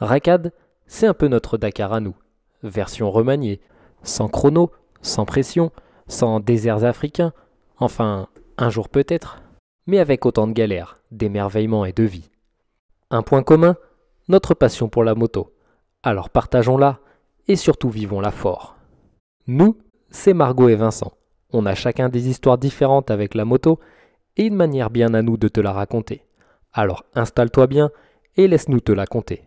Racad, c'est un peu notre Dakar à nous, version remaniée, sans chrono, sans pression, sans déserts africains, enfin, un jour peut-être, mais avec autant de galères, d'émerveillements et de vie. Un point commun, notre passion pour la moto. Alors partageons-la et surtout vivons-la fort. Nous, c'est Margot et Vincent. On a chacun des histoires différentes avec la moto et une manière bien à nous de te la raconter. Alors installe-toi bien et laisse-nous te la conter.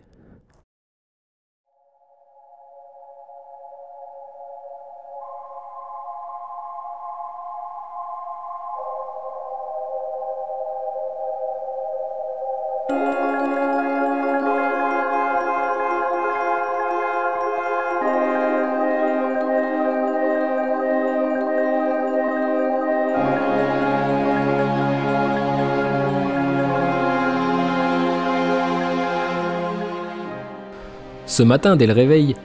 Ce matin, dès le réveil,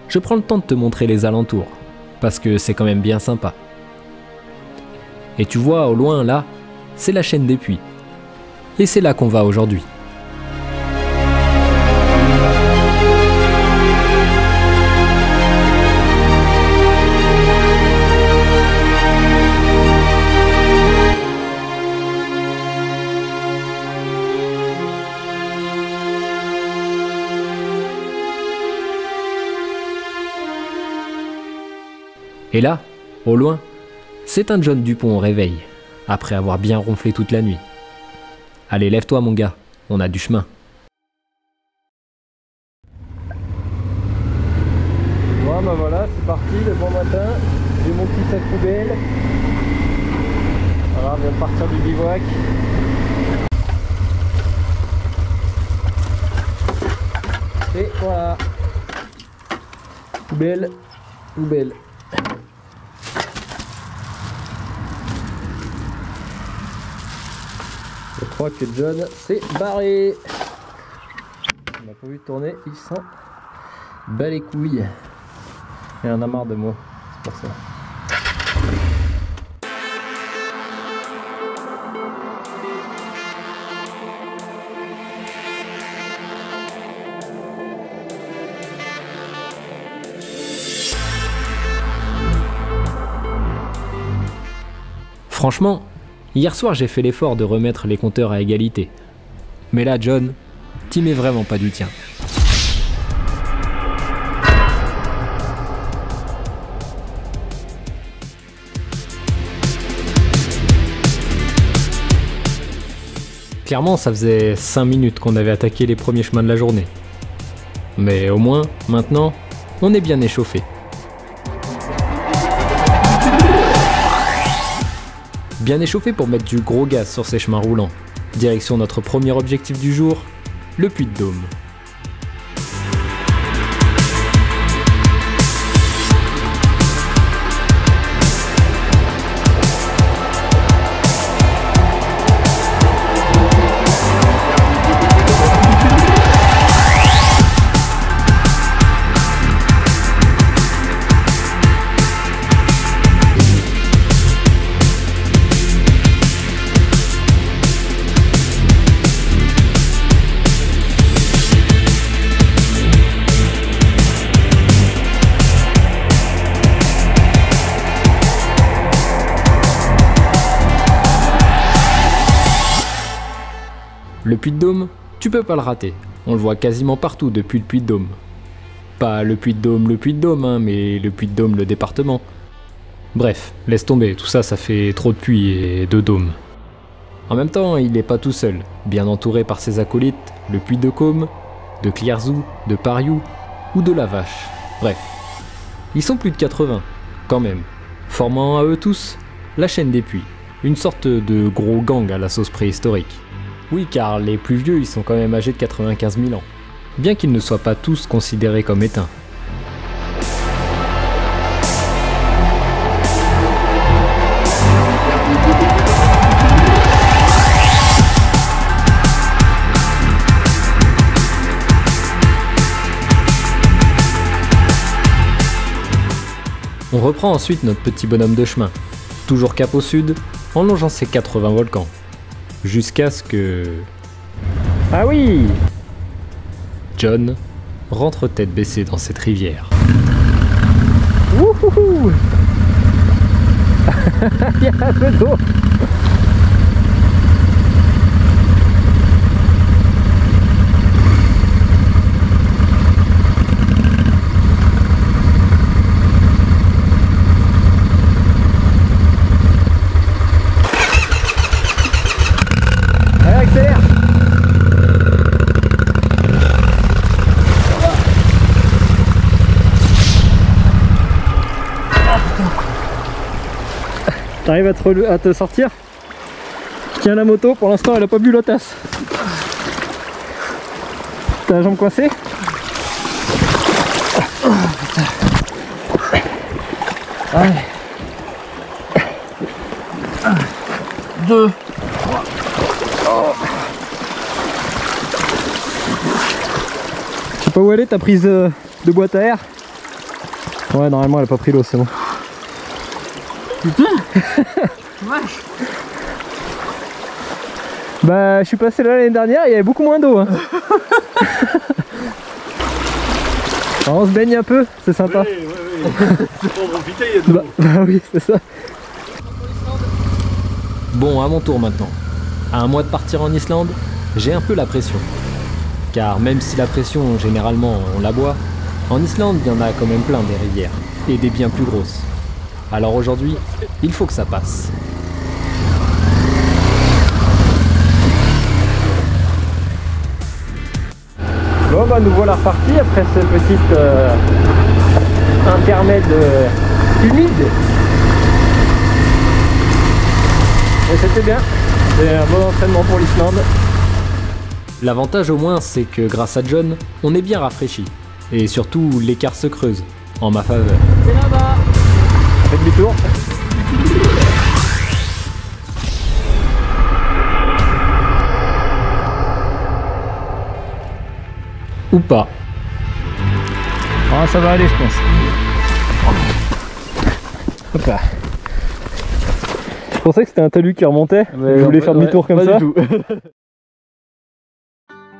je prends le temps de te montrer les alentours, parce que c'est quand même bien sympa. Et tu vois, au loin, là, c'est la chaîne des Puys. Et c'est là qu'on va aujourd'hui. Et là, au loin, c'est un John Dupont au réveil, après avoir bien ronflé toute la nuit. Allez, lève-toi mon gars, on a du chemin. Bon bah voilà, c'est parti, le bon matin. J'ai mon petit sac poubelle. Voilà, on vient de partir du bivouac. Et voilà. Poubelle, poubelle. Je crois que John s'est barré. On n'a pas vu tourner, il s'en bat les couilles. Il en a marre de moi, c'est pour ça. Franchement, hier soir j'ai fait l'effort de remettre les compteurs à égalité. Mais là, John, t'y mets vraiment pas du tien. Clairement, ça faisait 5 minutes qu'on avait attaqué les premiers chemins de la journée. Mais au moins, maintenant, on est bien échauffé. Bien échauffé pour mettre du gros gaz sur ces chemins roulants. Direction notre premier objectif du jour, le Puy-de-Dôme. Le Puy-de-Dôme, tu peux pas le rater. On le voit quasiment partout depuis le Puy-de-Dôme. Pas le Puy-de-Dôme, hein, mais le Puy-de-Dôme, le département. Bref, laisse tomber, tout ça, ça fait trop de puits et de dômes. En même temps, il n'est pas tout seul, bien entouré par ses acolytes, le Puy-de-Côme, de Clierzou, de Pariou ou de la Vache. Bref, ils sont plus de 80, quand même, formant à eux tous la chaîne des Puys, une sorte de gros gang à la sauce préhistorique. Oui, car les plus vieux, ils sont quand même âgés de 95 000 ans, bien qu'ils ne soient pas tous considérés comme éteints. On reprend ensuite notre petit bonhomme de chemin, toujours cap au sud, en longeant ses 80 volcans. Jusqu'à ce que... Ah oui! John rentre tête baissée dans cette rivière. Wouhou. Il y a un peu d'eau. Allez, accélère. T'arrives à te sortir? Je tiens la moto, pour l'instant elle a pas bu la tasse. T'as la jambe coincée? Allez. 1, 2, 3. Oh. Je sais pas où elle est, ta prise de boîte à air? Ouais, normalement elle a pas pris l'eau, c'est bon. Putain. Vache. Bah je suis passé là l'année dernière, il y avait beaucoup moins d'eau hein. Alors, on se baigne un peu, c'est sympa. Oui. C'est pour profiter, il y a de l'eau. Bah oui, c'est ça. Bon, à mon tour maintenant. À un mois de partir en Islande, j'ai un peu la pression. Car même si la pression, généralement, on la boit, en Islande, il y en a quand même plein des rivières, et des bien plus grosses. Alors aujourd'hui, il faut que ça passe. Bon bah nous voilà repartis après ce petit intermède humide. Et c'était bien, c'est un bon entraînement pour l'Islande. L'avantage au moins, c'est que grâce à John, on est bien rafraîchi. Et surtout, l'écart se creuse, en ma faveur. C'est là-bas. Fais demi-tour. Ou pas. Ah ça va aller je pense. Hop là. Je pensais que c'était un talus qui remontait, mais je voulais faire demi-tour comme ça. Du tout.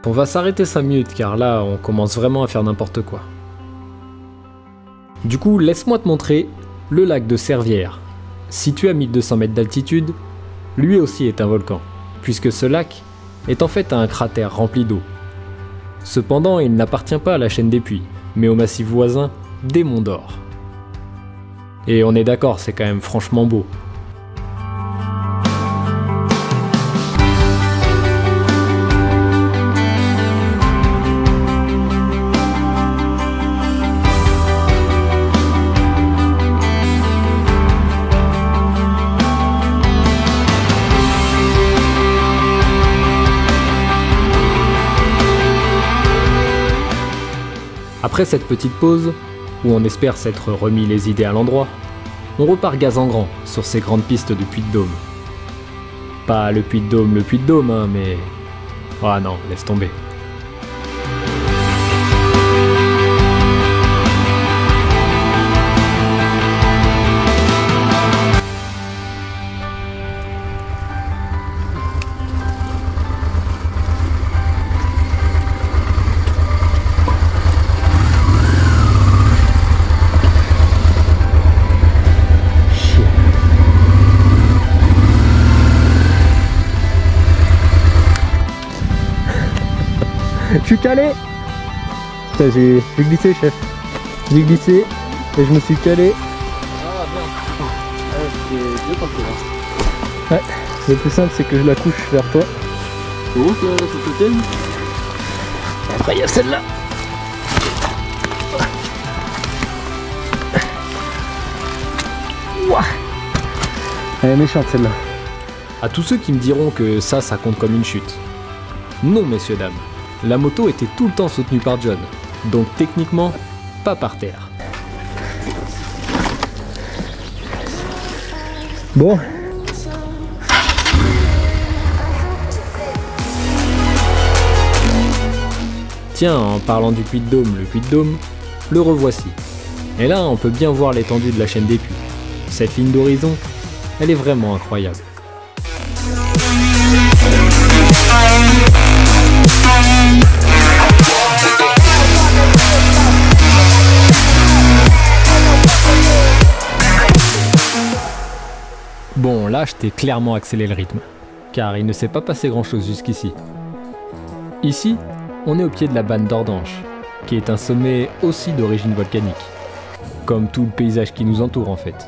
On va s'arrêter 5 minutes car là, on commence vraiment à faire n'importe quoi. Du coup, laisse-moi te montrer le lac de Servières. Situé à 1200 mètres d'altitude, lui aussi est un volcan, puisque ce lac est en fait un cratère rempli d'eau. Cependant, il n'appartient pas à la chaîne des Puys, mais au massif voisin des Monts d'Or. Et on est d'accord, c'est quand même franchement beau. Après cette petite pause, où on espère s'être remis les idées à l'endroit, on repart gaz en grand sur ces grandes pistes de Puy-de-Dôme. Pas le Puy-de-Dôme, hein, mais... Ah non, laisse tomber. Je suis calé. Putain, j'ai glissé chef. J'ai glissé et je me suis calé. Ah merde. C'est bien tenté là. Ouais, le plus simple c'est que je la couche vers toi. C'est bon que ça se tienne? Après il y a celle-là. Ouah. Elle est méchante celle-là. À tous ceux qui me diront que ça compte comme une chute. Non messieurs dames, la moto était tout le temps soutenue par John, donc techniquement, pas par terre. Bon. Tiens, en parlant du Puy-de-Dôme, le Puy-de-Dôme, le revoici. Et là, on peut bien voir l'étendue de la chaîne des Puys. Cette ligne d'horizon, elle est vraiment incroyable. Bon, là, je t'ai clairement accéléré le rythme, car il ne s'est pas passé grand-chose jusqu'ici. Ici, on est au pied de la Banne d'Ordanche, qui est un sommet aussi d'origine volcanique, comme tout le paysage qui nous entoure en fait.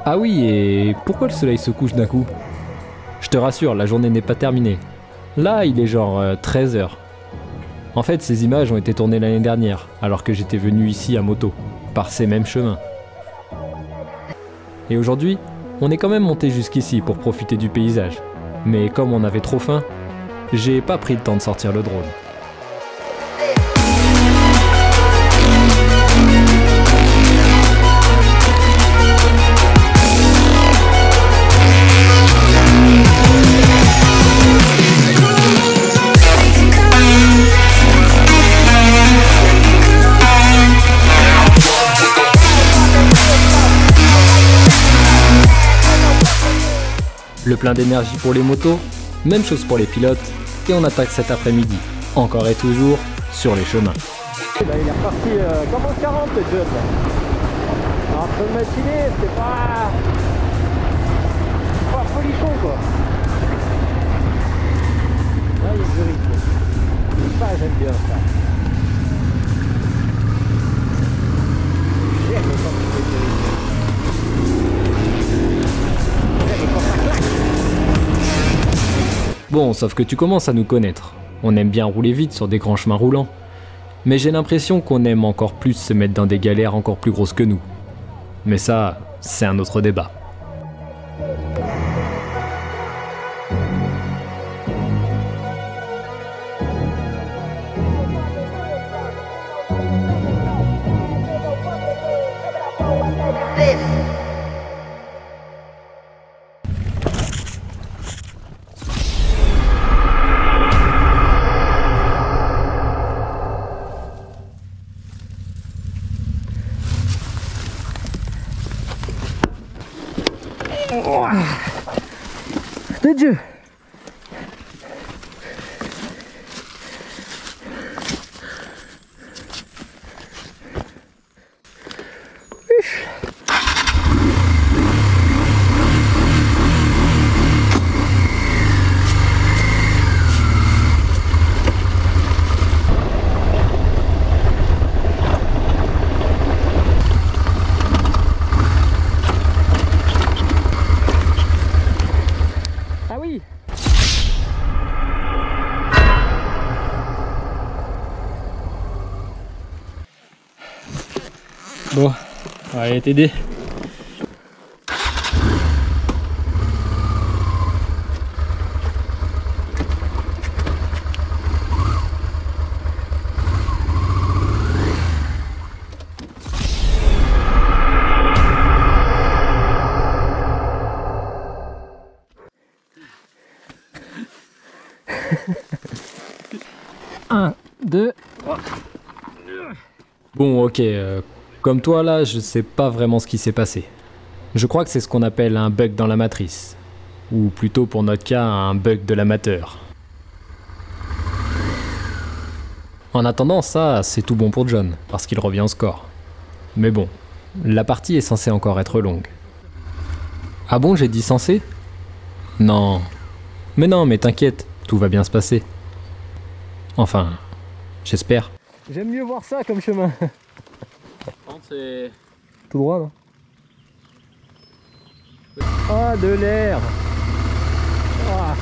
Ah oui, et pourquoi le soleil se couche d'un coup? Je te rassure, la journée n'est pas terminée. Là, il est genre 13 h. En fait, ces images ont été tournées l'année dernière, alors que j'étais venu ici à moto, par ces mêmes chemins. Et aujourd'hui, on est quand même monté jusqu'ici pour profiter du paysage. Mais comme on avait trop faim, j'ai pas pris le temps de sortir le drone. Le plein d'énergie pour les motos, même chose pour les pilotes, et on attaque cet après-midi, encore et toujours, sur les chemins. Il est reparti comme en 40 le John. Entre le matinée, c'est pas folichon quoi. Là il y a du rythme. Ça j'aime bien ça. J'aime quand tu fais du rythme. Bon, sauf que tu commences à nous connaître. On aime bien rouler vite sur des grands chemins roulants. Mais j'ai l'impression qu'on aime encore plus se mettre dans des galères encore plus grosses que nous. Mais ça, c'est un autre débat. De Dieu. Bon, on va aller t'aider. Un, deux. Bon, ok, comme toi là, je sais pas vraiment ce qui s'est passé. Je crois que c'est ce qu'on appelle un bug dans la matrice. Ou plutôt pour notre cas, un bug de l'amateur. En attendant, ça, c'est tout bon pour John, parce qu'il revient au score. Mais bon, la partie est censée encore être longue. Ah bon, j'ai dit censé? Non. Mais non, mais t'inquiète, tout va bien se passer. Enfin, j'espère. J'aime mieux voir ça comme chemin. C'est Tout droit, non? Ah, de l'air. Ah.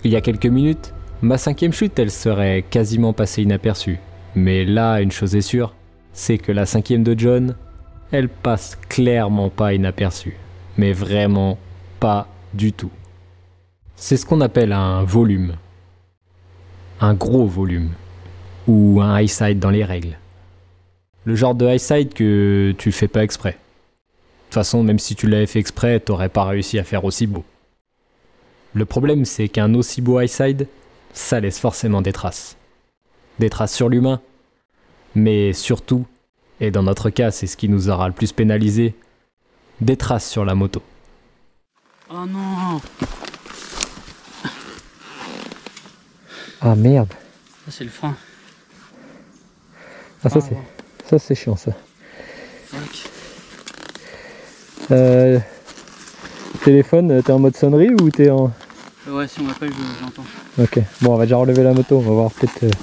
Il y a quelques minutes, ma 5e chute, elle serait quasiment passée inaperçue. Mais là, une chose est sûre, c'est que la 5e de John, elle passe clairement pas inaperçue. Mais vraiment pas du tout. C'est ce qu'on appelle un volume. Un gros volume. Ou un high side dans les règles. Le genre de high side que tu fais pas exprès. De toute façon, même si tu l'avais fait exprès, t'aurais pas réussi à faire aussi beau. Le problème, c'est qu'un aussi beau high side, ça laisse forcément des traces. Des traces sur l'humain, mais surtout, et dans notre cas, c'est ce qui nous aura le plus pénalisé, des traces sur la moto. Oh non! Ah merde. Ça c'est le frein. Ah ça c'est chiant ça. Fuck. Téléphone, t'es en mode sonnerie ou t'es en... Ouais, si on m'appelle, j'entends. Ok, bon on va déjà relever la moto, on va voir peut-être...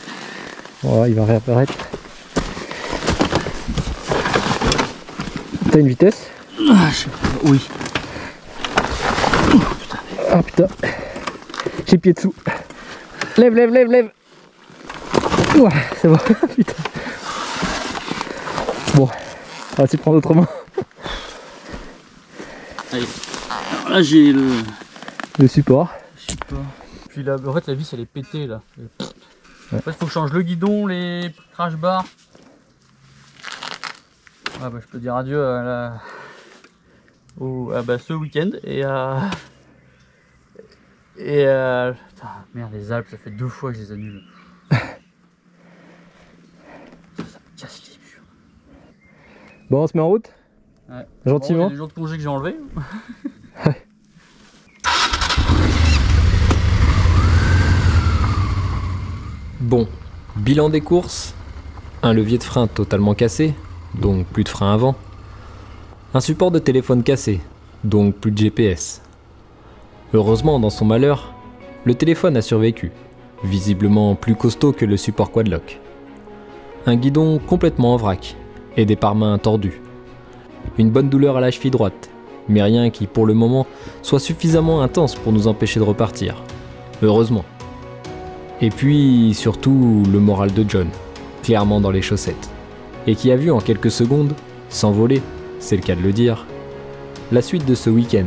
Voilà, il va réapparaître. T'as une vitesse? Ah, je sais pas. Oui. Ah putain. J'ai pied dessous. Lève, lève, lève, lève. Ouais, c'est bon. Putain. Bon, on va s'y prendre autrement. Allez. Alors là j'ai Le support. Puis là, en fait la vis elle est pétée là. En fait faut que je change le guidon, les crash bars. Ah bah je peux dire adieu à ce week-end et à... Putain, merde, les Alpes, ça fait 2 fois que je les annule. Ça me casse les murs. Bon, on se met en route? Ouais. Gentiment. Bon, les jours de congé que j'ai enlevés. Bon, bilan des courses, un levier de frein totalement cassé, donc plus de frein avant, un support de téléphone cassé, donc plus de GPS. Heureusement, dans son malheur, le téléphone a survécu, visiblement plus costaud que le support quadlock. Un guidon complètement en vrac, et des pare-mains tordus. Une bonne douleur à la cheville droite, mais rien qui pour le moment soit suffisamment intense pour nous empêcher de repartir. Heureusement. Et puis surtout le moral de John, clairement dans les chaussettes, et qui a vu en quelques secondes s'envoler, c'est le cas de le dire, la suite de ce week-end.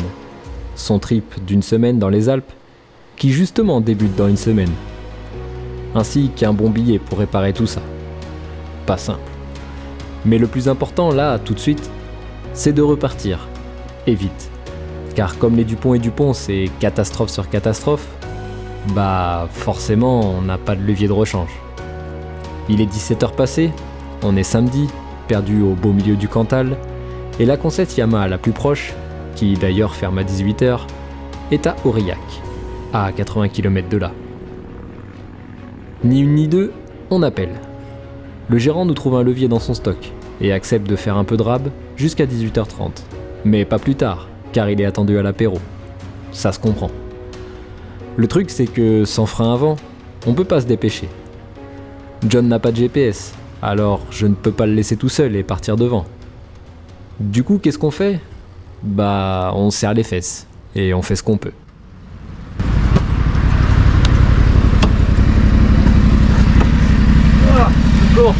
Son trip d'une semaine dans les Alpes, qui justement débute dans une semaine. Ainsi qu'un bon billet pour réparer tout ça. Pas simple. Mais le plus important là, tout de suite, c'est de repartir. Et vite. Car comme les Dupont et Dupont, c'est catastrophe sur catastrophe, bah forcément on n'a pas de levier de rechange. Il est 17h passé, on est samedi, perdu au beau milieu du Cantal, et la Concette Yamaha la plus proche, qui d'ailleurs ferme à 18h, est à Aurillac, à 80 km de là. Ni une ni deux, on appelle. Le gérant nous trouve un levier dans son stock et accepte de faire un peu de rab jusqu'à 18h30. Mais pas plus tard, car il est attendu à l'apéro. Ça se comprend. Le truc c'est que sans frein avant, on peut pas se dépêcher. John n'a pas de GPS, alors je ne peux pas le laisser tout seul et partir devant. Du coup, qu'est-ce qu'on fait ? Bah, on serre les fesses et on fait ce qu'on peut. Ah, secours.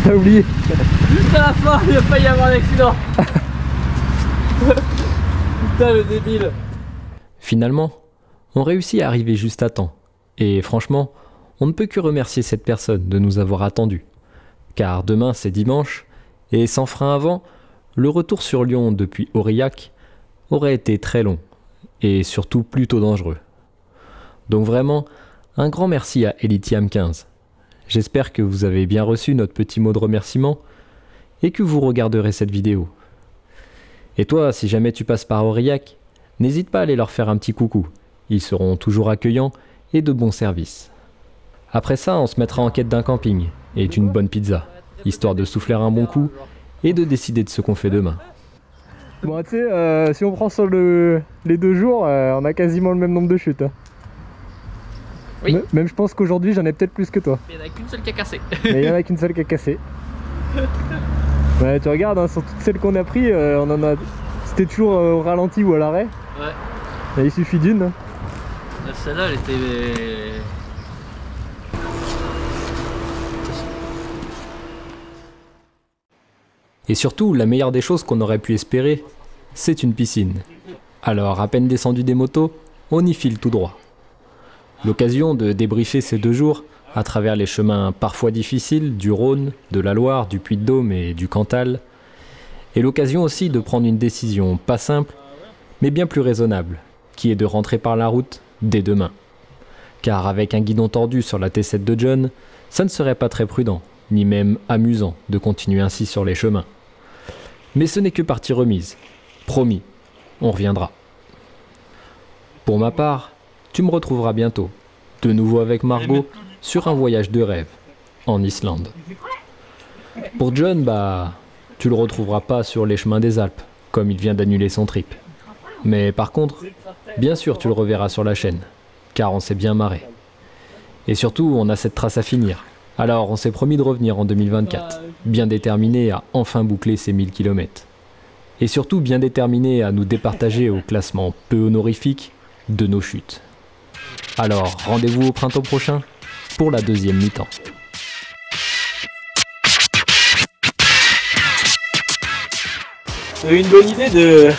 T'as oublié. Juste à la fin, il a failli y avoir un accident. Putain le débile. Finalement, on réussit à arriver juste à temps. Et franchement, on ne peut que remercier cette personne de nous avoir attendus. Car demain c'est dimanche, et sans frein avant, le retour sur Lyon depuis Aurillac aurait été très long, et surtout plutôt dangereux. Donc vraiment, un grand merci à Elitiam 15. J'espère que vous avez bien reçu notre petit mot de remerciement, et que vous regarderez cette vidéo. Et toi, si jamais tu passes par Aurillac, n'hésite pas à aller leur faire un petit coucou. Ils seront toujours accueillants et de bons services. Après ça, on se mettra en quête d'un camping et d'une bonne pizza, histoire de souffler un bon coup et de décider de ce qu'on fait demain. Bon, tu sais, si on prend sur les 2 jours, on a quasiment le même nombre de chutes. Hein. Oui. Même je pense qu'aujourd'hui, j'en ai peut-être plus que toi. Il n'y en a qu'une seule qui a cassé. Mais il n'y en a qu'une seule qui a cassé. Ouais, tu regardes, hein, sur toutes celles qu'on a pris, on en a... C'était toujours au ralenti ou à l'arrêt. Ouais. Il suffit d'une. Hein. Celle-là, elle était... Et surtout, la meilleure des choses qu'on aurait pu espérer, c'est une piscine. Alors, à peine descendu des motos, on y file tout droit. L'occasion de débriefer ces 2 jours à travers les chemins parfois difficiles du Rhône, de la Loire, du Puy-de-Dôme et du Cantal. Et l'occasion aussi de prendre une décision pas simple, mais bien plus raisonnable, qui est de rentrer par la route dès demain. Car avec un guidon tordu sur la T7 de John, ça ne serait pas très prudent, ni même amusant de continuer ainsi sur les chemins. Mais ce n'est que partie remise. Promis, on reviendra. Pour ma part, tu me retrouveras bientôt, de nouveau avec Margot, sur un voyage de rêve, en Islande. Pour John, tu le retrouveras pas sur les chemins des Alpes, comme il vient d'annuler son trip. Mais par contre, bien sûr tu le reverras sur la chaîne, car on s'est bien marré. Et surtout, on a cette trace à finir. Alors on s'est promis de revenir en 2024, bien déterminé à enfin boucler ces 1000 km. Et surtout bien déterminé à nous départager au classement peu honorifique de nos chutes. Alors rendez-vous au printemps prochain pour la 2e mi-temps. T'avais une bonne idée de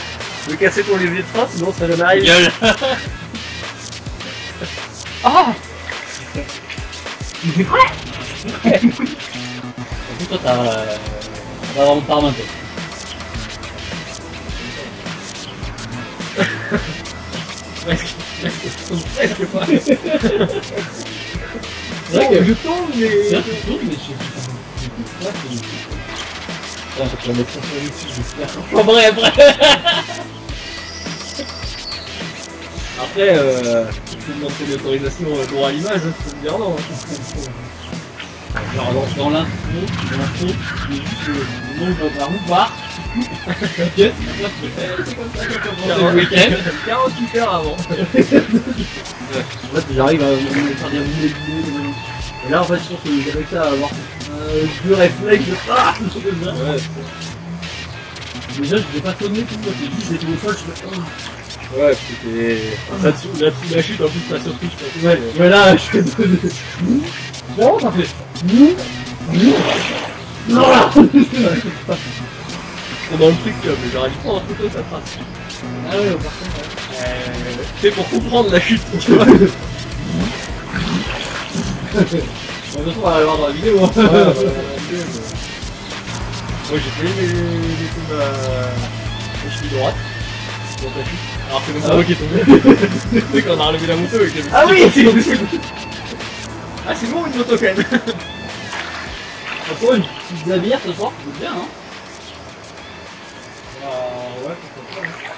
casser ton levier de frein, sinon ça jamais arrivé. Gueule. Ah. En plus, toi, t'as vraiment pas remonté. Presque pas. C'est vrai que je tombe, mais... C'est vrai que je tombe, mais je sais pas. Je vais mettre ça sur YouTube, j'espère. En vrai, après. Après, tu peux demander l'autorisation droit à l'image, tu peux me dire non. Alors dans l'intro, il y a juste le nom de la roue part. C'est comme ça que commence le week-end. 48 heures avant. En fait, j'arrive à me faire des roulés de boulot. Et là, en fait, je pense que j'ai réussi à avoir deux réflexes. Ah, ouais. Déjà, je n'ai pas sonné tout ça. J'étais au sol, je fais. Ouais, c'était... Là-dessous, la chute, en plus, t'as surpris, je pense. Ouais, mais là, je fais de... Non, ça fait... Voilà. Dans le truc, mais j'aurais dû prendre en photo sa trace. Ah ouais, par contre, C'est pour comprendre la chute, tu vois. de toute façon, on va aller voir dans la vidéo. Moi, j'ai fait les cheville droite. Dans ta chute. Alors c'est mon cerveau qui est tombé. Tu sais quand on a relevé la moto et qu'il y avait... Ah oui. Ah c'est bon une moto quand même. Pour une petite bière ce soir, c'est bien, hein. Ouais, pourquoi pas.